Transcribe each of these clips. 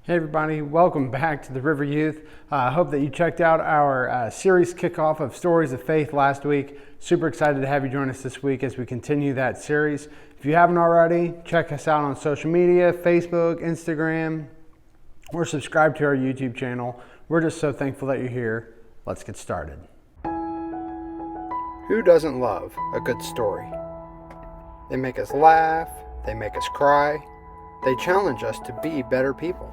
Hey everybody, welcome back to the River Youth. I hope that you checked out our series kickoff of Stories of Faith last week. Super excited to have you join us this week as we continue that series. If you haven't already, check us out on social media, Facebook, Instagram, or subscribe to our YouTube channel. We're just so thankful that you're here. Let's get started. Who doesn't love a good story? They make us laugh, they make us cry, they challenge us to be better people.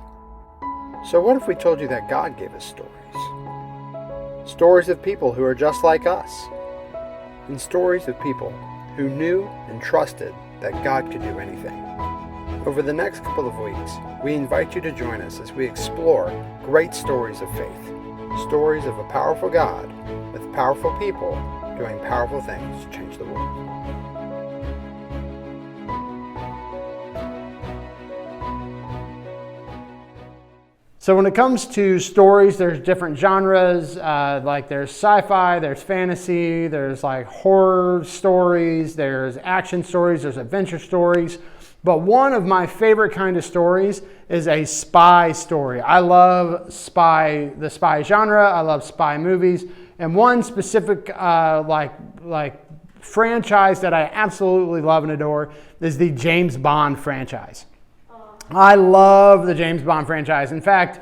So what if we told you that God gave us stories? Stories of people who are just like us. And stories of people who knew and trusted that God could do anything. Over the next couple of weeks, we invite you to join us as we explore great stories of faith. Stories of a powerful God with powerful people doing powerful things to change the world. So when it comes to stories, there's different genres, like there's sci-fi, there's fantasy, there's like horror stories, there's action stories, there's adventure stories. But one of my favorite kind of stories is a spy story. I love the spy genre, I love spy movies. And one specific franchise that I absolutely love and adore is the James Bond franchise. I love the James Bond franchise. In fact,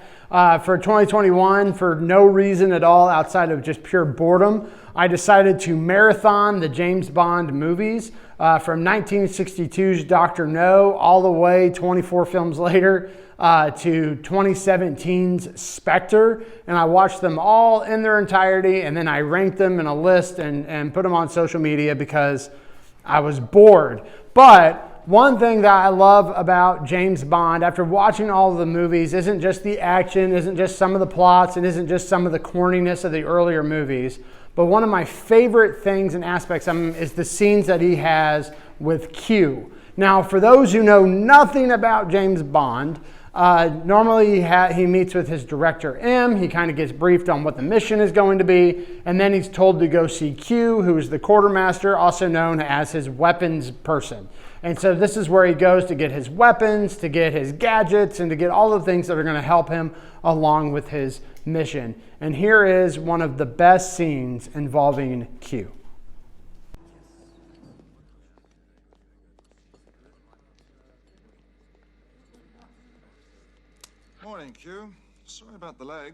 for 2021, for no reason at all outside of just pure boredom, I decided to marathon the James Bond movies from 1962's Dr. No all the way 24 films later to 2017's Spectre. And I watched them all in their entirety, and then I ranked them in a list and put them on social media because I was bored. But one thing that I love about James Bond, after watching all of the movies, isn't just the action, isn't just some of the plots, and isn't just some of the corniness of the earlier movies. But one of my favorite things and aspects of him is the scenes that he has with Q. Now, for those who know nothing about James Bond, normally he meets with his director M. He kind of gets briefed on what the mission is going to be, and then he's told to go see Q, who is the quartermaster, also known as his weapons person. And so this is where he goes to get his weapons, to get his gadgets, and to get all the things that are going to help him along with his mission. And here is one of the best scenes involving Q. Morning, Q. Sorry about the leg.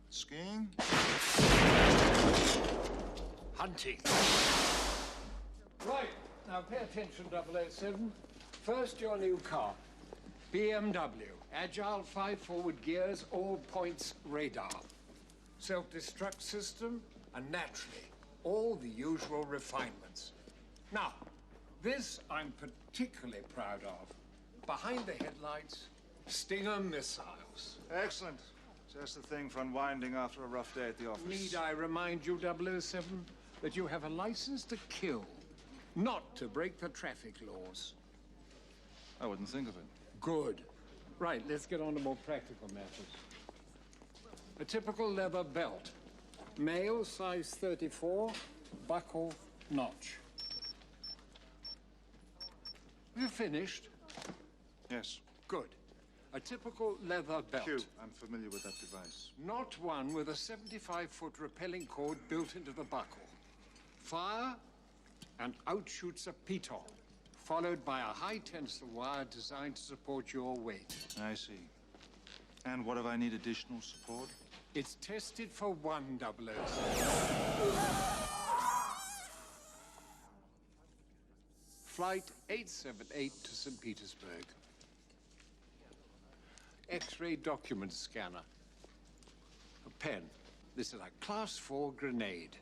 Skiing? Hunting. Right, now pay attention, 007. First, your new car. BMW. Agile 5 forward gears, all points radar. Self-destruct system, and naturally, all the usual refinements. Now, this I'm particularly proud of. Behind the headlights, Stinger missiles. Excellent. Just the thing for unwinding after a rough day at the office. Need I remind you, 007, that you have a license to kill, not to break the traffic laws. I wouldn't think of it. Good. Right, let's get on to more practical matters. A typical leather belt. Male, size 34, buckle, notch. Have you finished? Yes. Good. A typical leather belt. Q, I'm familiar with that device. Not one with a 75-foot rappelling cord built into the buckle. Fire, and out shoots a piton, followed by a high-tensile wire designed to support your weight. I see. And what if I need additional support? It's tested for 1 007. Flight 878 to St. Petersburg. X-ray document scanner. A pen. This is a Class 4 grenade.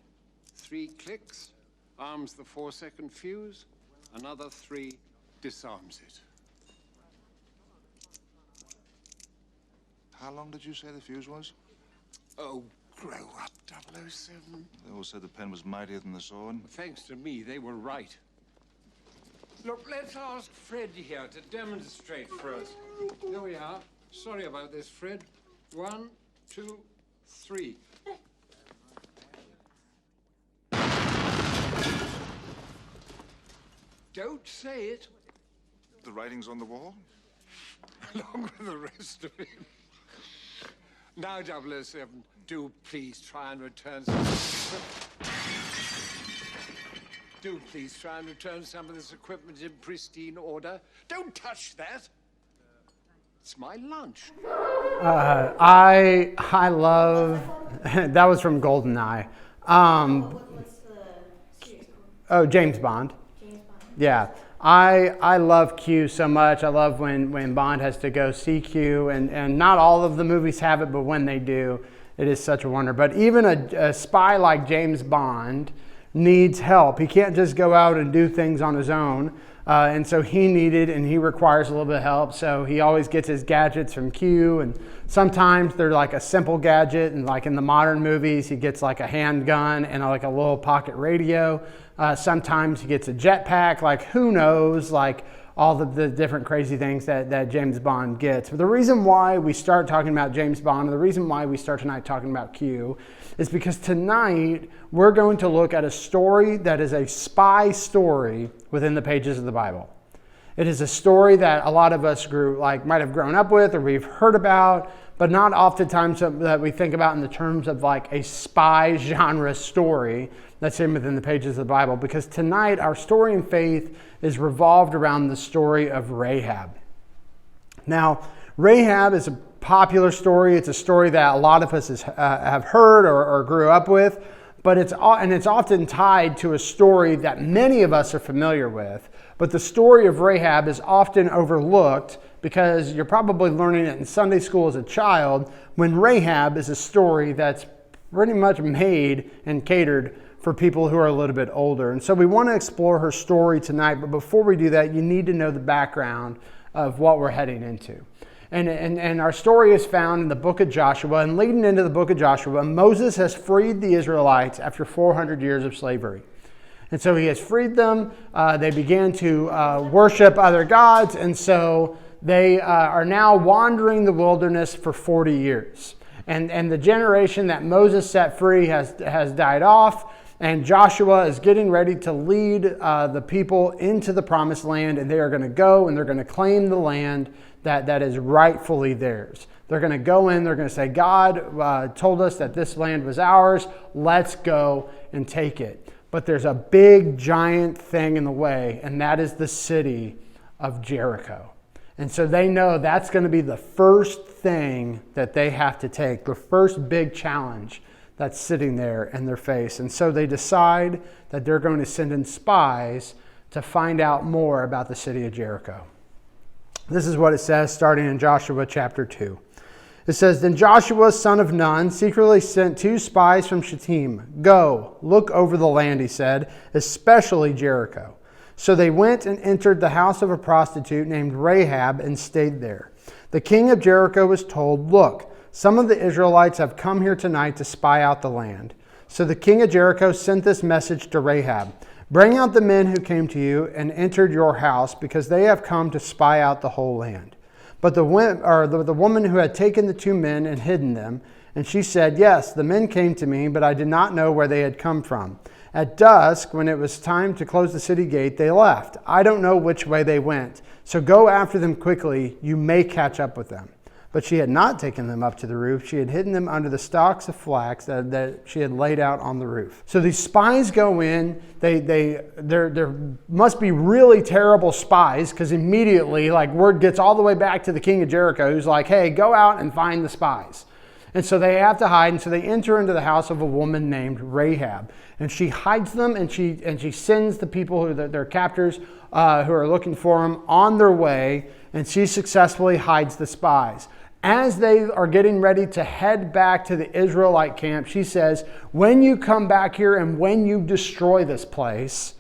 3 clicks, arms the 4-second fuse. Another 3 disarms it. How long did you say the fuse was? Oh, grow up, 007. They all said the pen was mightier than the sword. Thanks to me, they were right. Look, let's ask Fred here to demonstrate for us. Here we are. Sorry about this, Fred. 1, 2, 3. Don't say it. The writing's on the wall? along with the rest of him. Now, 007, do please try and return some Do please try and return some of this equipment in pristine order. Don't touch that. It's my lunch. I love that was from GoldenEye. What's the series called? James Bond. James Bond. Yeah. I love Q so much. I love when Bond has to go see Q, and not all of the movies have it, but when they do, it is such a wonder. But even a spy like James Bond needs help. He can't just go out and do things on his own. And so he requires a little bit of help. So he always gets his gadgets from Q, and sometimes they're like a simple gadget. And like in the modern movies, he gets like a handgun and like a little pocket radio. Sometimes he gets a jetpack, like who knows, like all the different crazy things that James Bond gets. But the reason why we start talking about James Bond, and the reason why we start tonight talking about Q, is because tonight we're going to look at a story that is a spy story within the pages of the Bible. It is a story that a lot of us might have grown up with or we've heard about, but not oftentimes that we think about in the terms of like a spy genre story that's in within the pages of the Bible. Because tonight our story in faith is revolved around the story of Rahab. Now, Rahab is a popular story. It's a story that a lot of us have heard or grew up with, but it's often tied to a story that many of us are familiar with. But the story of Rahab is often overlooked because you're probably learning it in Sunday school as a child, when Rahab is a story that's pretty much made and catered for people who are a little bit older. And so we want to explore her story tonight, but before we do that, you need to know the background of what we're heading into. And our story is found in the book of Joshua, and leading into the book of Joshua, Moses has freed the Israelites after 400 years of slavery. And so he has freed them. They began to worship other gods, and so they are now wandering the wilderness for 40 years. And the generation that Moses set free has died off, and Joshua is getting ready to lead the people into the promised land, and they are going to go and they're going to claim the land that is rightfully theirs. They're going to go in, they're going to say, God told us that this land was ours, let's go and take it. But there's a big giant thing in the way, and that is the city of Jericho. And so they know that's going to be the first thing that they have to take, the first big challenge that's sitting there in their face. And so they decide that they're going to send in spies to find out more about the city of Jericho. This is what it says starting in Joshua chapter 2. It says, Then Joshua, son of Nun, secretly sent 2 spies from Shittim. Go, look over the land, he said, especially Jericho. So they went and entered the house of a prostitute named Rahab and stayed there. The king of Jericho was told, Look, some of the Israelites have come here tonight to spy out the land. So the king of Jericho sent this message to Rahab. Bring out the men who came to you and entered your house, because they have come to spy out the whole land. But the woman who had taken the 2 men and hidden them, and she said, Yes, the men came to me, but I did not know where they had come from. At dusk, when it was time to close the city gate, they left. I don't know which way they went. So go after them quickly. You may catch up with them. But she had not taken them up to the roof. She had hidden them under the stalks of flax that she had laid out on the roof. So these spies go in. There must be really terrible spies, because immediately, like, word gets all the way back to the king of Jericho, who's like, hey, go out and find the spies. And so they have to hide, and so they enter into the house of a woman named Rahab. And she hides them, and she sends the people, their captors, who are looking for them, on their way, and she successfully hides the spies. As they are getting ready to head back to the Israelite camp, she says, when you come back here and when you destroy this place,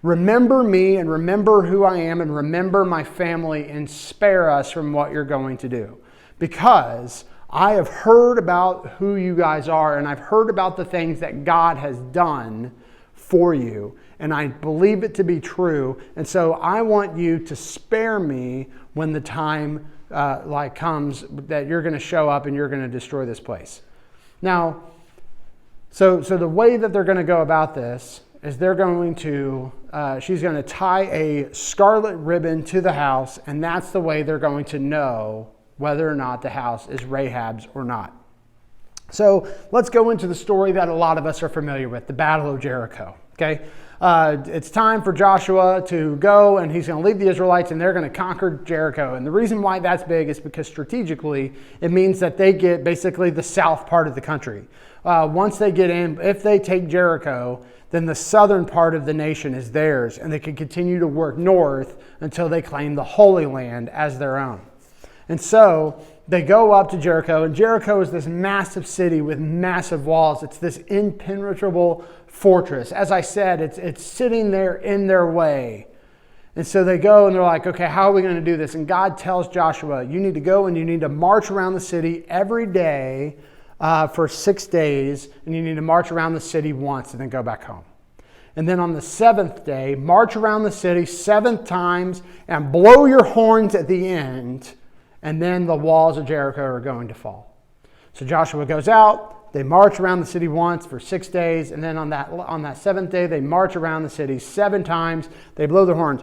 remember me and remember who I am and remember my family and spare us from what you're going to do. Because I have heard about who you guys are, and I've heard about the things that God has done for you, and I believe it to be true. And so I want you to spare me when the time comes that you're going to show up and you're going to destroy this place. Now, so the way that they're going to go about this is she's going to tie a scarlet ribbon to the house, and that's the way they're going to know whether or not the house is Rahab's or not. So let's go into the story that a lot of us are familiar with, the Battle of Jericho. Okay, it's time for Joshua to go, and he's going to lead the Israelites, and they're going to conquer Jericho. And the reason why that's big is because strategically, it means that they get basically the south part of the country. Once they get in, if they take Jericho, then the southern part of the nation is theirs, and they can continue to work north until they claim the Holy Land as their own. And so they go up to Jericho, and Jericho is this massive city with massive walls. It's this impenetrable fortress. As I said, it's sitting there in their way. And so they go and they're like, okay, how are we going to do this? And God tells Joshua, you need to go and you need to march around the city every day for 6 days, and you need to march around the city once and then go back home. And then on the 7th day, march around the city 7 times and blow your horns at the end, and then the walls of Jericho are going to fall. So Joshua goes out, they march around the city once for 6 days, and then on that 7th day, they march around the city 7 times, they blow their horns,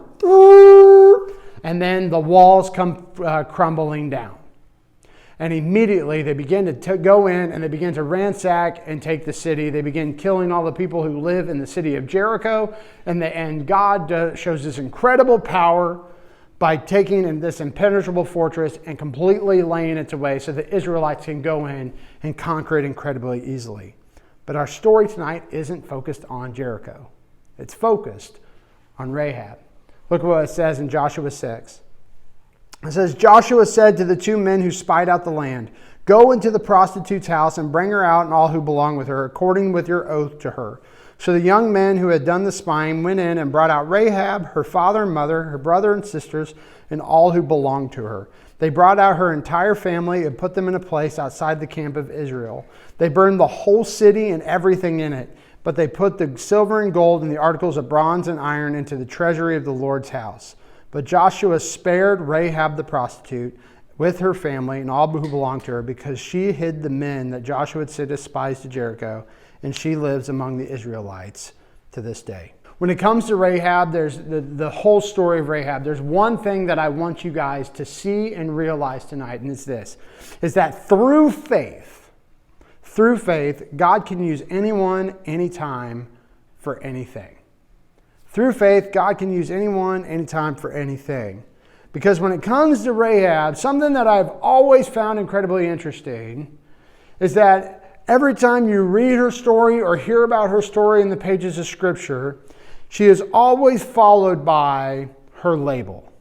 and then the walls come crumbling down. And immediately they begin to go in and they begin to ransack and take the city. They begin killing all the people who live in the city of Jericho. And God shows this incredible power by taking this impenetrable fortress and completely laying it waste so the Israelites can go in and conquer it incredibly easily. But our story tonight isn't focused on Jericho. It's focused on Rahab. Look what it says in Joshua 6. It says, Joshua said to the 2 men who spied out the land, go into the prostitute's house and bring her out and all who belong with her, according with your oath to her. So the young men who had done the spying went in and brought out Rahab, her father and mother, her brother and sisters, and all who belonged to her. They brought out her entire family and put them in a place outside the camp of Israel. They burned the whole city and everything in it, but they put the silver and gold and the articles of bronze and iron into the treasury of the Lord's house. But Joshua spared Rahab the prostitute with her family and all who belonged to her, because she hid the men that Joshua had sent as spies to Jericho, and she lives among the Israelites to this day. When it comes to Rahab, there's the whole story of Rahab. There's one thing that I want you guys to see and realize tonight, and it's this, is that through faith, God can use anyone, anytime, for anything. Through faith, God can use anyone, anytime, for anything. Because when it comes to Rahab, something that I've always found incredibly interesting is that every time you read her story or hear about her story in the pages of Scripture, she is always followed by her label.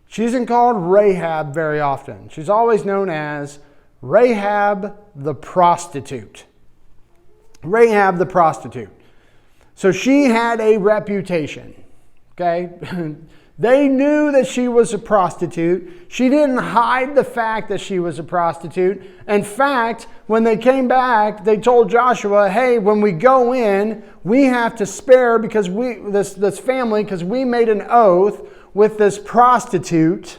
She isn't called Rahab very often. She's always known as Rahab the prostitute. Rahab the prostitute. So she had a reputation, okay? They knew that she was a prostitute. She didn't hide the fact that she was a prostitute. In fact, when they came back, they told Joshua, hey, when we go in, we have to spare because this family, because we made an oath with this prostitute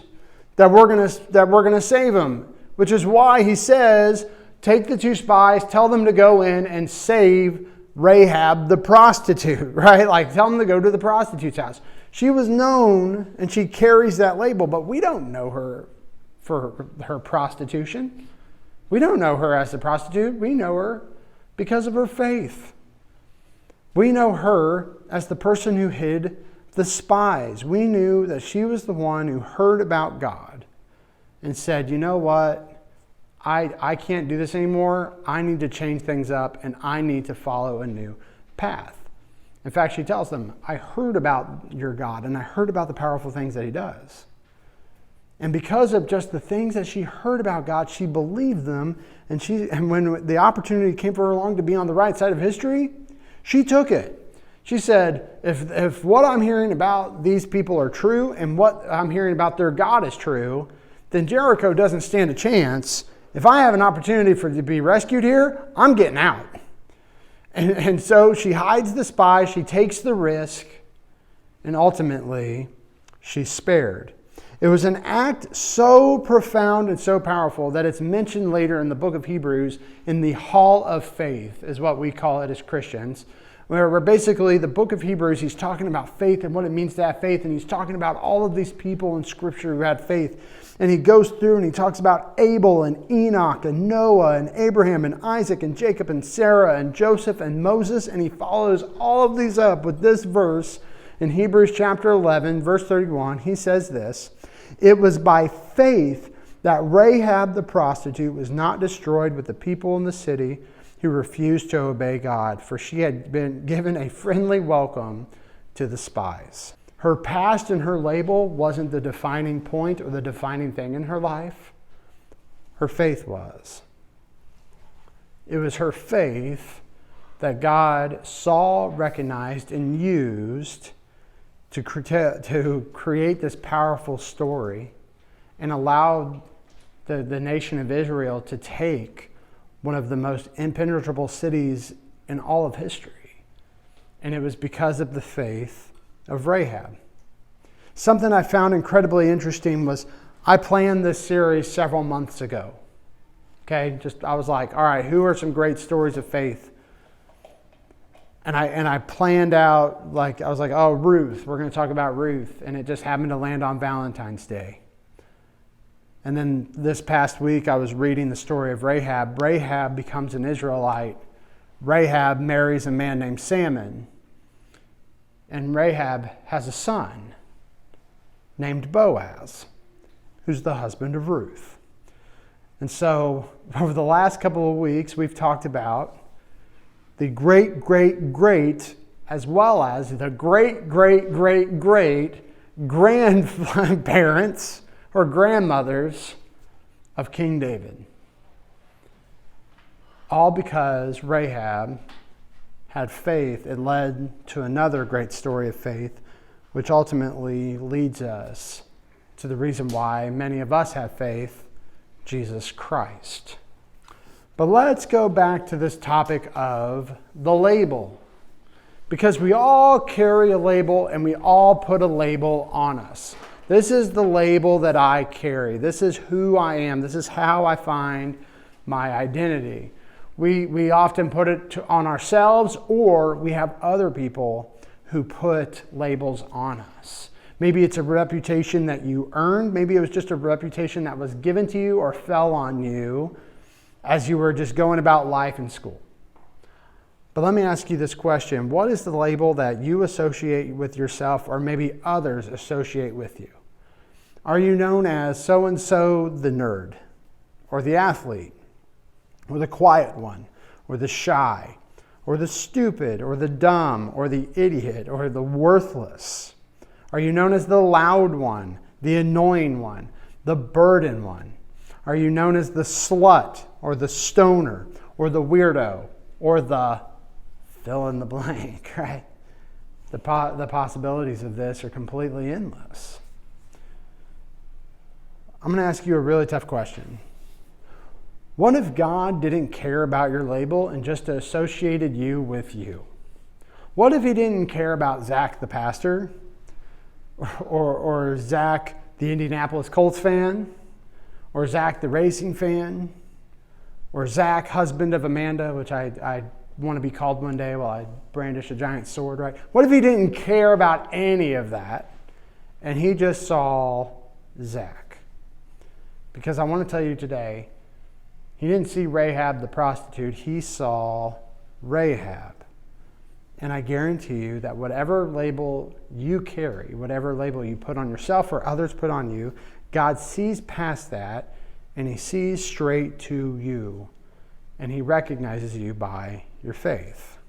that we're gonna save them. Which is why he says, take the 2 spies, tell them to go in and save Rahab the prostitute, right? Like, tell them to go to the prostitute's house. She was known and she carries that label, but we don't know her for her prostitution. We don't know her as a prostitute. We know her because of her faith. We know her as the person who hid the spies. We knew that she was the one who heard about God and said, you know what? I can't do this anymore. I need to change things up and I need to follow a new path. In fact, she tells them, I heard about your God and I heard about the powerful things that he does. And because of just the things that she heard about God, she believed them. And when the opportunity came for her along to be on the right side of history, she took it. She said, if what I'm hearing about these people are true and what I'm hearing about their God is true, then Jericho doesn't stand a chance. If I have an opportunity to be rescued here, I'm getting out. And so she hides the spy, she takes the risk, and ultimately she's spared. It was an act so profound and so powerful that it's mentioned later in the book of Hebrews in the Hall of Faith, is what we call it as Christians, where basically the book of Hebrews, he's talking about faith and what it means to have faith. And he's talking about all of these people in Scripture who had faith. And he goes through and he talks about Abel and Enoch and Noah and Abraham and Isaac and Jacob and Sarah and Joseph and Moses. And he follows all of these up with this verse in Hebrews chapter 11, verse 31. He says this, "It was by faith that Rahab the prostitute was not destroyed with the people in the city who refused to obey God, for she had been given a friendly welcome to the spies." Her past and her label wasn't the defining point or the defining thing in her life. Her faith was. It was her faith that God saw, recognized, and used to create this powerful story and allowed the nation of Israel to take one of the most impenetrable cities in all of history. And it was because of the faith of Rahab. Something I found incredibly interesting was I planned this series several months ago. Okay, I was like, all right, who are some great stories of faith? And I planned out, I was like, oh, Ruth, we're going to talk about Ruth. And it just happened to land on Valentine's Day. And then this past week, I was reading the story of Rahab. Rahab becomes an Israelite. Rahab marries a man named Salmon. And Rahab has a son named Boaz, who's the husband of Ruth. And so over the last couple of weeks, we've talked about the great, as well as the great grandparents or grandmothers of King David. All because Rahab had faith. It led to another great story of faith, which ultimately leads us to the reason why many of us have faith, Jesus Christ. But let's go back to this topic of the label. Because we all carry a label and we all put a label on us. This is the label that I carry. This is who I am. This is how I find my identity. We often put it on ourselves, or we have other people who put labels on us. Maybe it's a reputation that you earned. Maybe it was just a reputation that was given to you or fell on you as you were just going about life in school. But let me ask you this question. What is the label that you associate with yourself, or maybe others associate with you? Are you known as so-and-so the nerd, or the athlete, or the quiet one, or the shy, or the stupid, or the dumb, or the idiot, or the worthless? Are you known as the loud one, the annoying one, the burden one? Are you known as the slut, or the stoner, or the weirdo, or the fill in the blank, right? The possibilities of this are completely endless. I'm going to ask you a really tough question. What if God didn't care about your label and just associated you with you? What if he didn't care about Zach the pastor, or Zach the Indianapolis Colts fan, or Zach the racing fan, or Zach husband of Amanda, which I want to be called one day while I brandish a giant sword, right? What if he didn't care about any of that and he just saw Zach? Because I want to tell you today, he didn't see Rahab the prostitute, he saw Rahab. And I guarantee you that whatever label you carry, whatever label you put on yourself or others put on you, God sees past that and he sees straight to you. And he recognizes you by your faith.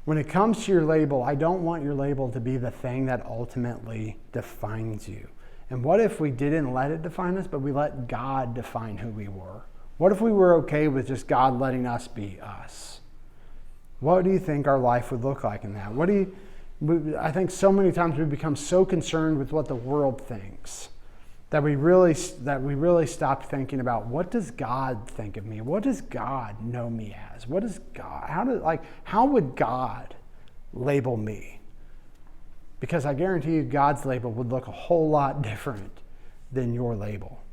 When it comes to your label, I don't want your label to be the thing that ultimately defines you. And what if we didn't let it define us, but we let God define who we were? What if we were okay with just God letting us be us? What do you think our life would look like in that? I think so many times we become so concerned with what the world thinks that we really stop thinking about, what does God think of me? What does God know me as? What is God? How would God label me? Because I guarantee you God's label would look a whole lot different than your label.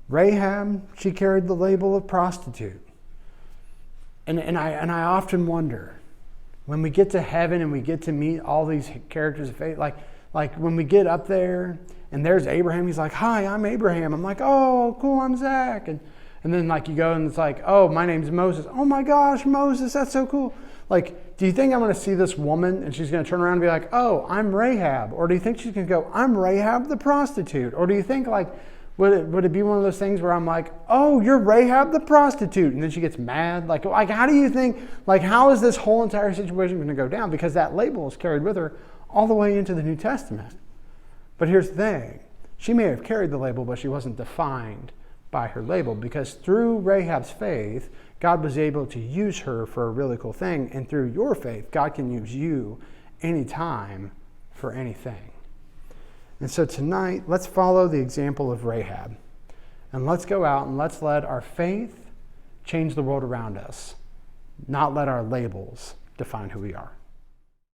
Rahab, she carried the label of prostitute. And I often wonder, when we get to heaven and we get to meet all these characters of faith, like when we get up there and there's Abraham, he's like, hi, I'm Abraham. I'm like, oh, cool, I'm Zach. And then like you go and it's like, oh, my name's Moses. Oh my gosh, Moses, that's so cool. Like, do you think I'm going to see this woman and she's going to turn around and be like, oh, I'm Rahab? Or do you think she's going to go, I'm Rahab the prostitute? Or do you think like, would it be one of those things where I'm like, oh, you're Rahab the prostitute, and then she gets mad? Like how do you think, like how is this whole entire situation going to go down? Because that label is carried with her all the way into the New Testament. But here's the thing. She may have carried the label, but she wasn't defined by her label, because through Rahab's faith, God was able to use her for a really cool thing. And through your faith, God can use you anytime for anything. And so tonight, let's follow the example of Rahab. And let's go out and let's let our faith change the world around us, not let our labels define who we are.